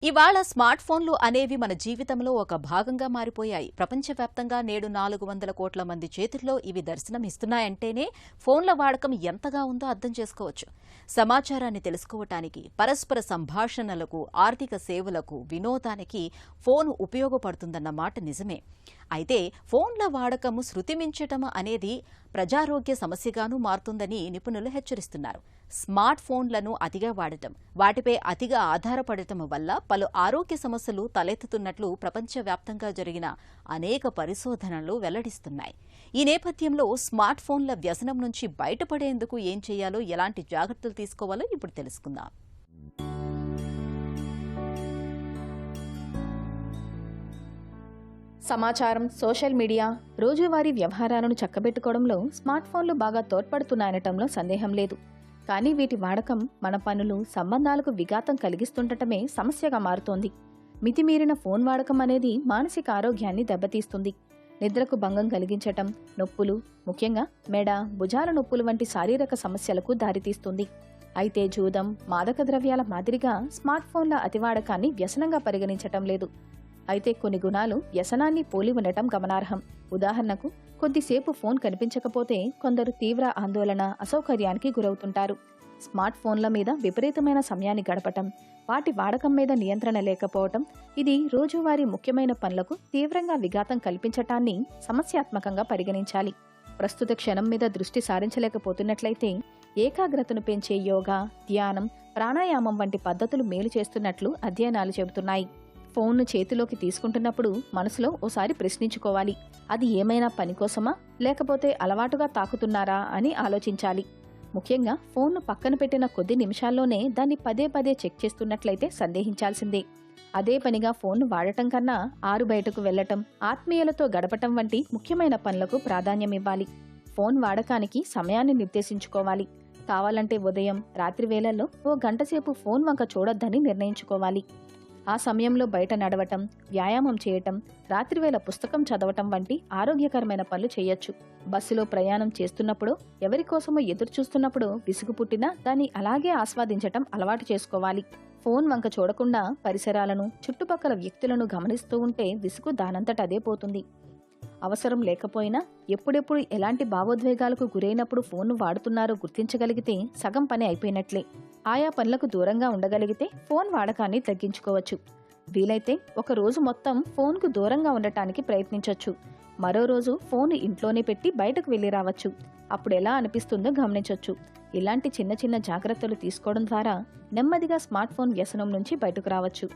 ఇవాళ స్మార్ట్ ఫోన్లు అనేవి మన జీవితంలో ఒక భాగంగా మారిపోయాయి. ప్రపంచవ్యాప్తంగా నేడు 400 కోట్ల మంది చేతుల్లో ఇవి దర్శనమిస్తున్నాయంటేనే ఫోన్ల వాడకం ఎంతగా ఉందో అర్థం చేసుకోవచ్చు. సమాచారాన్ని తెలుసుకోవటానికి, పరస్పర సంభాషణలకు, ఆర్థిక సేవలకు, వినోదానికి ఫోన్ ఉపయోగపడుతుందన్న మాట నిజమే. అయితే ఫోన్ల వాడకము శృతిమించటం అనేది ప్రజారోగ్య సమస్యగానూ మారుతుందని నిపుణులు హెచ్చరిస్తున్నారు. స్మార్ట్ ఫోన్లను అతిగా వాడటం, వాటిపై అతిగా ఆధారపడటం వల్ల పలు ఆరోగ్య సమస్యలు తలెత్తుతున్నట్లు ప్రపంచవ్యాప్తంగా జరిగిన అనేక పరిశోధనలు వెల్లడిస్తున్నాయి. ఈ నేపథ్యంలో స్మార్ట్ ఫోన్ల వ్యసనం నుంచి బయటపడేందుకు ఏం చేయాలో, ఎలాంటి జాగ్రత్తలు తీసుకోవాలో ఇప్పుడు తెలుసుకుందాం. సమాచారం, సోషల్ మీడియా, రోజువారీ వ్యవహారాలను చక్కబెట్టుకోవడంలో స్మార్ట్ ఫోన్లు బాగా తోడ్పడుతున్నాయనటంలో సందేహం లేదు. కానీ వీటి వాడకం మన పనులు, సంబంధాలకు విఘాతం కలిగిస్తుండటమే సమస్యగా మారుతోంది. మితిమీరిన ఫోన్ వాడకం అనేది మానసిక ఆరోగ్యాన్ని దెబ్బతీస్తుంది. నిద్రకు భంగం కలిగించటం, నొప్పులు, ముఖ్యంగా మెడ, భుజాల నొప్పులు వంటి శారీరక సమస్యలకు దారితీస్తుంది. అయితే జూదం, మాదక ద్రవ్యాల మాదిరిగా స్మార్ట్ ఫోన్ల అతివాడకాన్ని వ్యసనంగా పరిగణించటం లేదు. అయితే కొన్ని గుణాలు వ్యసనాన్ని పోలి ఉండటం గమనార్హం. ఉదాహరణకు, కొద్దిసేపు ఫోన్ కనిపించకపోతే కొందరు తీవ్ర ఆందోళన, అసౌకర్యానికి గురవుతుంటారు. స్మార్ట్ ఫోన్ల మీద విపరీతమైన సమయాన్ని గడపటం, వాటి వాడకం మీద నియంత్రణ లేకపోవటం, ఇది రోజువారీ ముఖ్యమైన పనులకు తీవ్రంగా విఘాతం కల్పించటాన్ని సమస్యాత్మకంగా పరిగణించాలి. ప్రస్తుత క్షణం మీద దృష్టి సారించలేకపోతున్నట్లయితే ఏకాగ్రతను పెంచే యోగా, ధ్యానం, ప్రాణాయామం వంటి పద్ధతులు మేలు చేస్తున్నట్లు అధ్యయనాలు చెబుతున్నాయి. ఫోన్ను చేతిలోకి తీసుకుంటున్నప్పుడు మనసులో ఓసారి ప్రశ్నించుకోవాలి. అది ఏమైనా పని కోసమా, లేకపోతే అలవాటుగా తాకుతున్నారా అని ఆలోచించాలి. ముఖ్యంగా ఫోన్ను పక్కన పెట్టిన కొద్ది నిమిషాల్లోనే దాన్ని పదే పదే చెక్ చేస్తున్నట్లయితే సందేహించాల్సిందే. అదే పనిగా ఫోన్ను వాడటం కన్నా ఆరు బయటకు వెళ్లటం, ఆత్మీయులతో గడపటం వంటి ముఖ్యమైన పనులకు ప్రాధాన్యమివ్వాలి. ఫోన్ వాడకానికి సమయాన్ని నిర్దేశించుకోవాలి. కావాలంటే ఉదయం, రాత్రి వేళల్లో ఓ గంటసేపు ఫోన్ వంక చూడొద్దని నిర్ణయించుకోవాలి. ఆ సమయంలో బయట నడవటం, వ్యాయామం చేయటం, రాత్రివేళ పుస్తకం చదవటం వంటి ఆరోగ్యకరమైన పనులు చేయొచ్చు. బస్సులో ప్రయాణం చేస్తున్నప్పుడు, ఎవరికోసమో ఎదురుచూస్తున్నప్పుడు విసుగు పుట్టినా దాన్ని అలాగే ఆస్వాదించటం అలవాటు చేసుకోవాలి. ఫోన్ వంక చూడకుండా పరిసరాలను, చుట్టుపక్కల వ్యక్తులను గమనిస్తూ ఉంటే విసుగు దానంతట అదే పోతుంది. అవసరం లేకపోయినా ఎప్పుడెప్పుడు ఎలాంటి భావోద్వేగాలకు గురైనప్పుడు ఫోన్ను వాడుతున్నారో గుర్తించగలిగితే సగం పని అయిపోయినట్లే. ఆయా పనులకు దూరంగా ఉండగలిగితే ఫోన్ వాడకాన్ని తగ్గించుకోవచ్చు. వీలైతే ఒక రోజు మొత్తం ఫోన్కు దూరంగా ఉండటానికి ప్రయత్నించొచ్చు. మరో రోజు ఫోన్ ఇంట్లోనే పెట్టి బయటకు వెళ్లి రావచ్చు. అప్పుడు ఎలా అనిపిస్తుందో గమనించొచ్చు. ఇలాంటి చిన్న చిన్న జాగ్రత్తలు తీసుకోవడం ద్వారా నెమ్మదిగా స్మార్ట్ ఫోన్ వ్యసనం నుంచి బయటకు రావచ్చు.